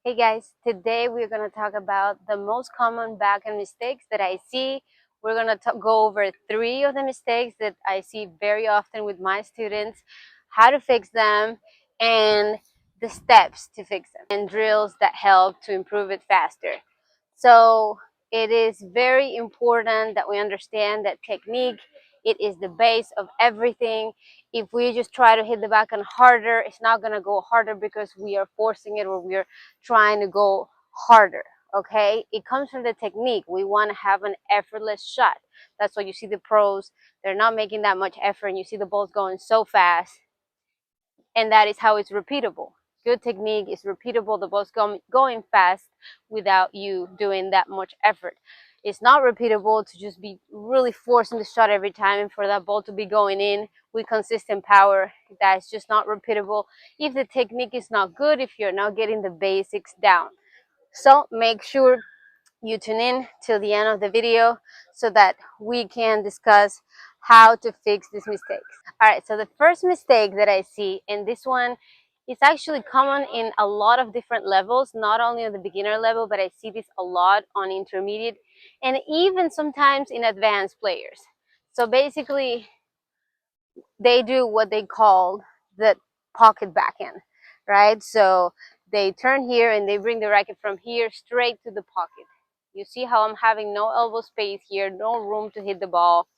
Hey guys, today we're going to talk about the most common backhand mistakes that I see. We're going to go over 3 of the mistakes that I see very often with my students, how to fix them, and the steps to fix them, and drills that help to improve it faster. So it is very important that we understand that technique, it is the base of everything. If we just try to hit the backhand harder, it's not going to go harder because we are forcing it or we are trying to go harder. Okay, it comes from the technique. We want to have an effortless shot. That's why you see the pros, they're not making that much effort and you see the balls going so fast, and that is how it's repeatable. Good technique is repeatable. The ball's going fast without you doing that much effort. It's not repeatable to just be really forcing the shot every time and for that ball to be going in with consistent power. That's just not repeatable if the technique is not good, if you're not getting the basics down. So make sure you tune in till the end of the video so that we can discuss how to fix these mistakes. All right, so the first mistake that I see, and this one is actually common in a lot of different levels, not only on the beginner level, but I see this a lot on intermediate and even sometimes in advanced players. So basically, they do what they call the pocket backhand, right? So they turn here and they bring the racket from here straight to the pocket. You see how I'm having no elbow space here, no room to hit the ball,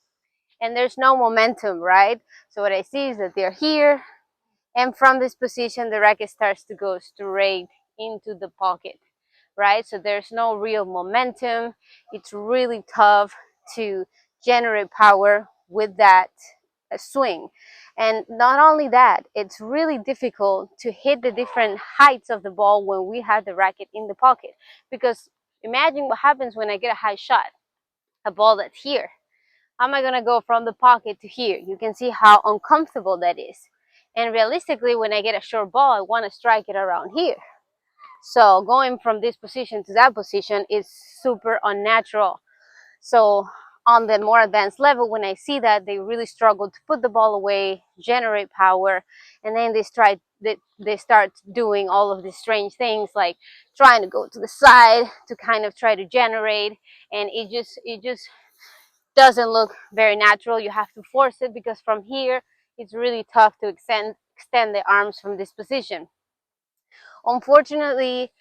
and there's no momentum, right? So what I see is that they're here, and from this position, the racket starts to go straight into the pocket, right? So there's no real momentum. It's really tough to generate power with that swing. And not only that, it's really difficult to hit the different heights of the ball when we have the racket in the pocket. Because imagine what happens when I get a high shot, a ball that's here. How am I going to go from the pocket to here? You can see how uncomfortable that is. And realistically, when I get a short ball, I want to strike it around here. So going from this position to that position is super unnatural. So on the more advanced level, when I see that, they really struggle to put the ball away, generate power, and then they start doing all of these strange things like trying to go to the side to kind of try to generate, and it just doesn't look very natural. You have to force it because from here it's really tough to extend the arms from this position. Unfortunately,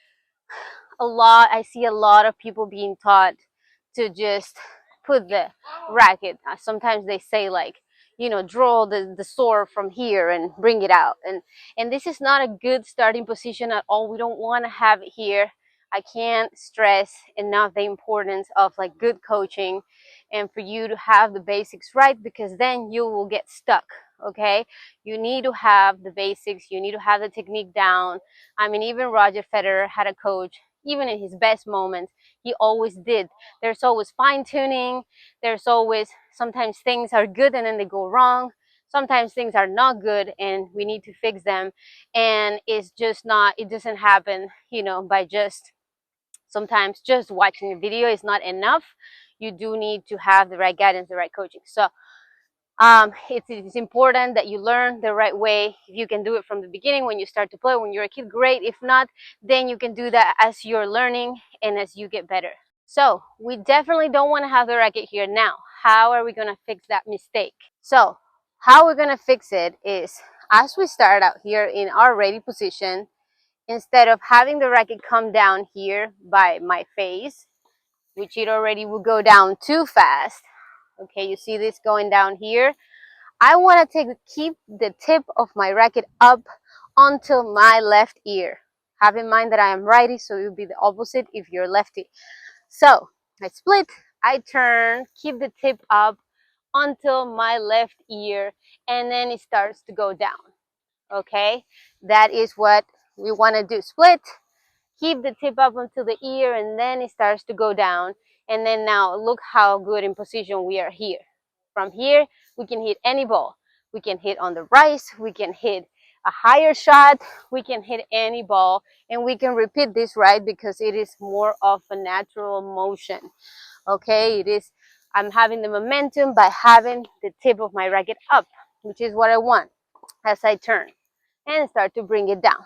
I see a lot of people being taught to just put the racket. Sometimes they say like, draw the sword from here and bring it out. And this is not a good starting position at all. We don't want to have it here. I can't stress enough the importance of like good coaching and for you to have the basics right, because then you will get stuck. Okay, you need to have the basics, you need to have the technique down. I mean, even Roger Federer had a coach. Even in his best moments, he always did. There's always fine-tuning. There's always, sometimes things are good and then they go wrong. Sometimes things are not good and we need to fix them. And it's just not, it doesn't happen, by just, sometimes just watching a video is not enough. You do need to have the right guidance, the right coaching. So it's important that you learn the right way. If you can do it from the beginning when you start to play, when you're a kid, great. If not, then you can do that as you're learning and as you get better. So we definitely don't want to have the racket here now. How are we going to fix that mistake? So how we're going to fix it is, as we start out here in our ready position, instead of having the racket come down here by my face, which it already will go down too fast. Okay, you see this going down here. I want to keep the tip of my racket up onto my left ear. Have in mind that I am righty, so it will be the opposite if you're lefty. So I split, I turn, keep the tip up until my left ear, and then it starts to go down. Okay, that is what we want to do. Split, keep the tip up until the ear, and then it starts to go down. And then now look how good in position we are here. From here, we can hit any ball. We can hit on the rise, we can hit a higher shot, we can hit any ball, and we can repeat this, right? Because it is more of a natural motion. Okay, I'm having the momentum by having the tip of my racket up, which is what I want as I turn and start to bring it down.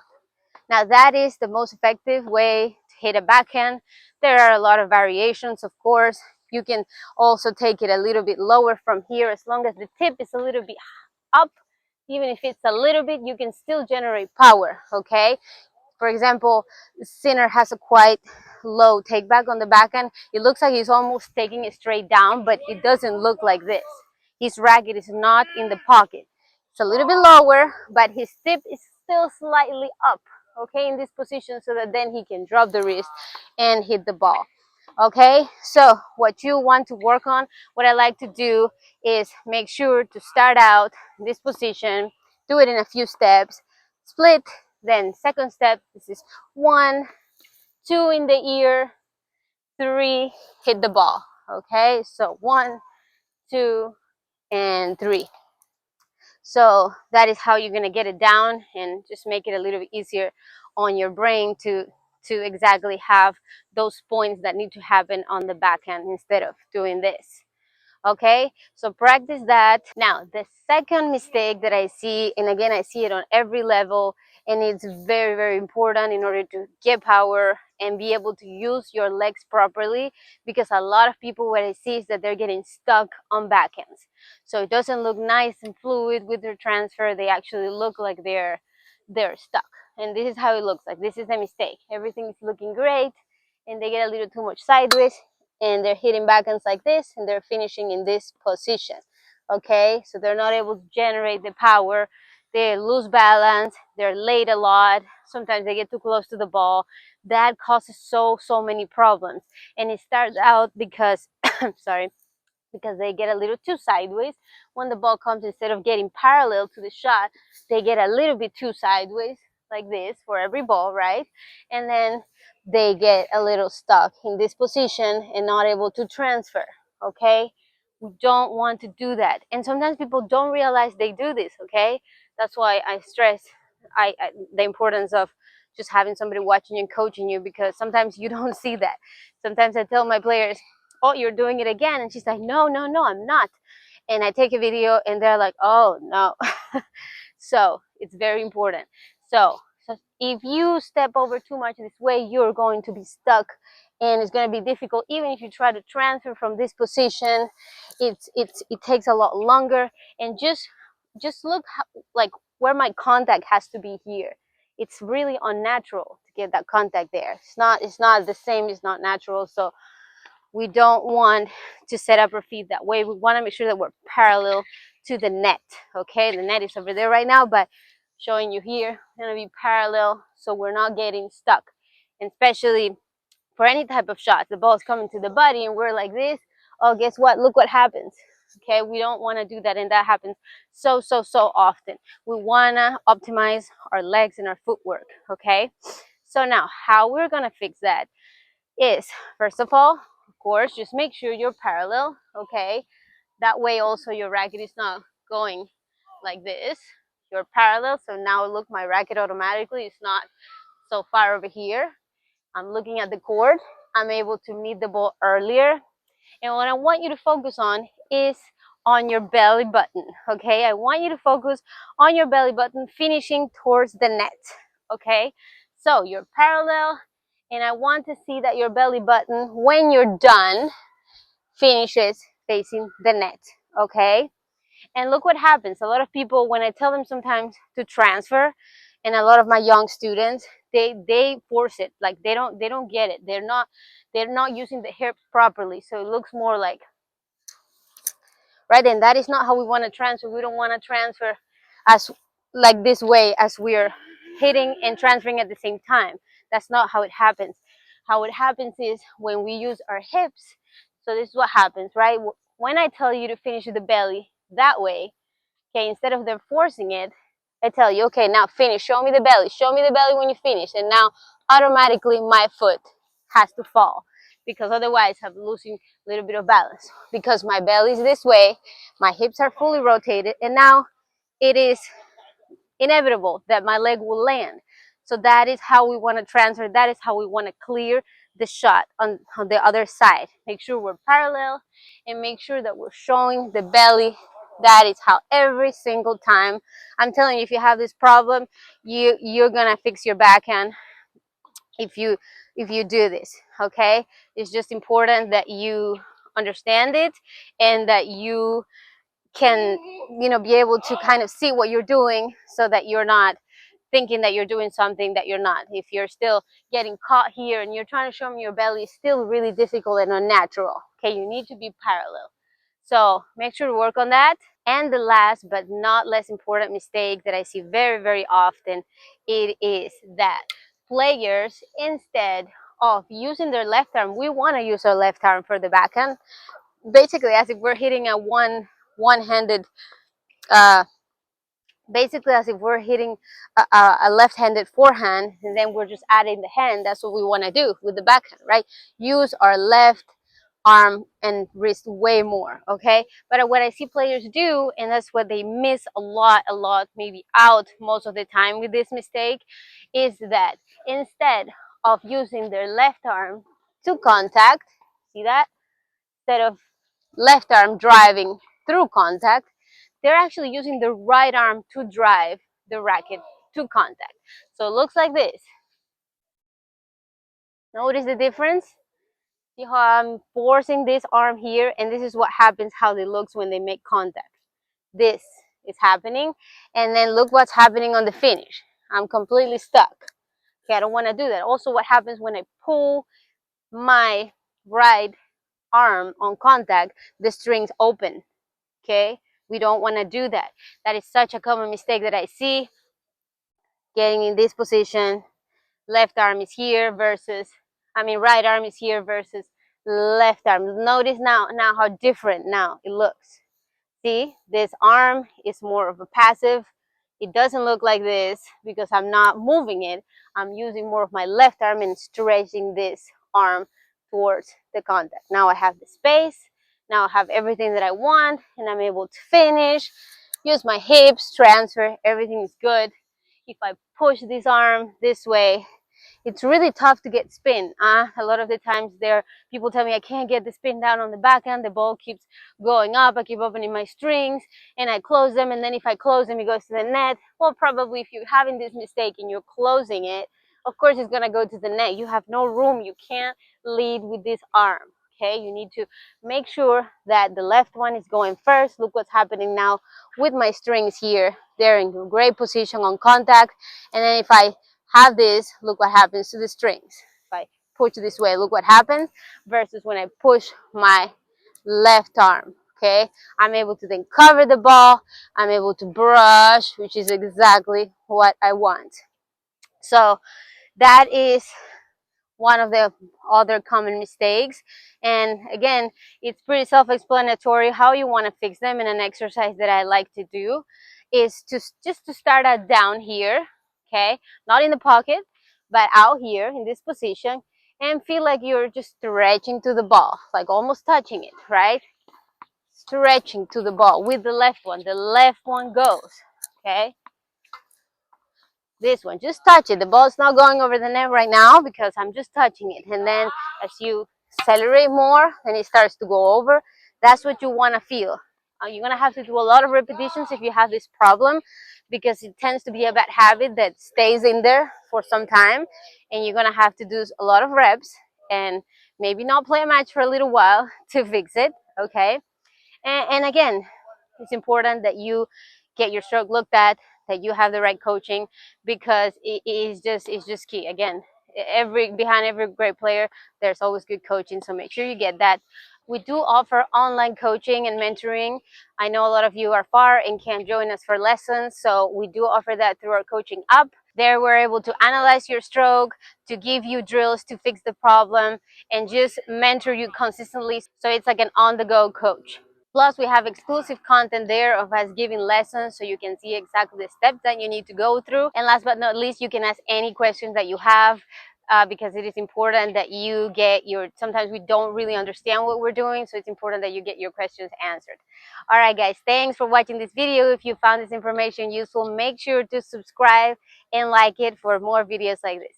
Now that is the most effective way to hit a backhand. There are a lot of variations, of course. You can also take it a little bit lower from here, as long as the tip is a little bit up. Even if it's a little bit, you can still generate power, okay? For example, Sinner has a quite low take back on the backhand. It looks like he's almost taking it straight down, but it doesn't look like this. His racket is not in the pocket. It's a little bit lower, but his tip is still slightly up, okay, in this position, so that then he can drop the wrist and hit the ball. Okay, so what you want to work on, what I like to do is make sure to start out this position, do it in a few steps, split, then second step, this is 1, 2 in the ear, 3, hit the ball. Okay, so 1, 2, and 3. So that is how you're gonna get it down and just make it a little bit easier on your brain to exactly have those points that need to happen on the backhand instead of doing this. Okay, so practice that. Now the second mistake that I see, and again I see it on every level, and it's very, very important in order to get power and be able to use your legs properly, because a lot of people, what I see is that they're getting stuck on backhands. So it doesn't look nice and fluid with their transfer. They actually look like they're stuck, and this is how it looks like. This is a mistake. Everything is looking great and they get a little too much sideways, and they're hitting backhands like this, and they're finishing in this position. Okay, so they're not able to generate the power. They lose balance. They're late a lot. Sometimes they get too close to the ball. That causes so many problems, and it starts out because sorry, because they get a little too sideways. When the ball comes, instead of getting parallel to the shot, they get a little bit too sideways, like this for every ball, right? And then they get a little stuck in this position and not able to transfer. Okay, we don't want to do that, and sometimes people don't realize they do this. Okay, that's why I stress the importance of just having somebody watching you and coaching you, because sometimes you don't see that. Sometimes I tell my players, oh, you're doing it again, and she's like, no, I'm not. And I take a video and they're like, oh no. So it's very important. So if you step over too much this way, you're going to be stuck, and it's going to be difficult. Even if you try to transfer from this position, it takes a lot longer. And just look how, like, where my contact has to be here. It's really unnatural to get that contact there. It's not the same. It's not natural. So we don't want to set up our feet that way. We want to make sure that we're parallel to the net. Okay, the net is over there right now, but showing you here, we're going to be parallel so we're not getting stuck. And especially for any type of shot, the ball's coming to the body and we're like this. Oh, guess what? Look what happens. Okay, we don't want to do that, and that happens so often. We want to optimize our legs and our footwork. Okay, so now how we're going to fix that is, first of all, of course, just make sure you're parallel. Okay, that way also your racket is not going like this. You're parallel, so now look, my racket automatically is not so far over here. I'm looking at the court. I'm able to meet the ball earlier, and what I want you to focus on is on your belly button. Okay, I want you to focus on your belly button finishing towards the net. Okay, so you're parallel, and I want to see that your belly button, when you're done, finishes facing the net. Okay, and look what happens. A lot of people, when I tell them sometimes to transfer, and a lot of my young students, they force it. Like they don't get it. They're not using the hips properly, so it looks more like, right? And that is not how we want to transfer. We don't want to transfer as like this way, as we're hitting and transferring at the same time. That's not how it happens. How it happens is when we use our hips. So this is what happens, right? When I tell you to finish with the belly that way, okay, instead of them forcing it, I tell you, okay, now finish. Show me the belly. Show me the belly when you finish. And now automatically my foot has to fall, because otherwise I'm losing a little bit of balance, because my belly is this way, my hips are fully rotated, and now it is inevitable that my leg will land. So that is how we want to transfer. That is how we want to clear the shot on the other side. Make sure we're parallel, and make sure that we're showing the belly That is how every single time, I'm telling you, if you have this problem, you're gonna fix your backhand if you do this. Okay, it's just important that you understand it and that you can, be able to kind of see what you're doing, so that you're not thinking that you're doing something that you're not. If you're still getting caught here and you're trying to show me your belly, it's still really difficult and unnatural. Okay, you need to be parallel. So make sure to work on that. And the last but not less important mistake that I see very, very often, it is that players, instead of using their left arm, we want to use our left arm for the backhand, basically as if we're hitting a one-handed, uh, basically as if we're hitting a left-handed forehand, and then we're just adding the hand. That's what we want to do with the backhand, right? Use our left arm and wrist way more. Okay, but what I see players do, and that's what they miss a lot, maybe out most of the time with this mistake, is that instead of using their left arm to contact, see that, instead of left arm driving through contact, they're actually using the right arm to drive the racket to contact. So it looks like this. Notice the difference? See how I'm forcing this arm here, and this is what happens, how it looks when they make contact. This is happening, and then look what's happening on the finish. I'm completely stuck. Okay, I don't want to do that. Also, what happens when I pull my right arm on contact, the strings open. Okay, we don't want to do that. That is such a common mistake that I see. Getting in this position, left arm is here versus, right arm is here versus left arm. Notice now how different now it looks. See, this arm is more of a passive. It doesn't look like this because I'm not moving it. I'm using more of my left arm and stretching this arm towards the contact. Now I have the space. Now I have everything that I want, and I'm able to finish. Use my hips, transfer, everything is good. If I push this arm this way, it's really tough to get spin. A lot of the times people tell me I can't get the spin down on the backhand. The ball keeps going up. I keep opening my strings and I close them. And then if I close them, it goes to the net. Well, probably if you're having this mistake and you're closing it, of course it's going to go to the net. You have no room. You can't lead with this arm. Okay, you need to make sure that the left one is going first. Look what's happening now with my strings here. They're in great position on contact. And then if I have this, look what happens to the strings. If I push this way, look what happens, versus when I push my left arm. Okay, I'm able to then cover the ball. I'm able to brush, which is exactly what I want. So that is one of the other common mistakes. And again, it's pretty self-explanatory how you want to fix them. And an exercise that I like to do is just to start out down here, okay, not in the pocket, but out here in this position, and feel like you're just stretching to the ball, like almost touching it, right? Stretching to the ball with the left one. The left one goes, okay? This one, just touch it. The ball's not going over the net right now because I'm just touching it. And then as you accelerate more, then it starts to go over. That's what you want to feel. You're going to have to do a lot of repetitions if you have this problem, because it tends to be a bad habit that stays in there for some time. And you're going to have to do a lot of reps and maybe not play a match for a little while to fix it, okay? And again, it's important that you get your stroke looked at, that you have the right coaching, because it's just key. Again, behind every great player, there's always good coaching. So make sure you get that. We do offer online coaching and mentoring. I know a lot of you are far and can't join us for lessons, so we do offer that through our coaching app. There we're able to analyze your stroke, to give you drills to fix the problem, and just mentor you consistently. So it's like an on-the-go coach. Plus, we have exclusive content there of us giving lessons, so you can see exactly the steps that you need to go through. And last but not least, you can ask any questions that you have, because it is important that you get sometimes we don't really understand what we're doing, so it's important that you get your questions answered. All right, guys, thanks for watching this video. If you found this information useful, make sure to subscribe and like it for more videos like this.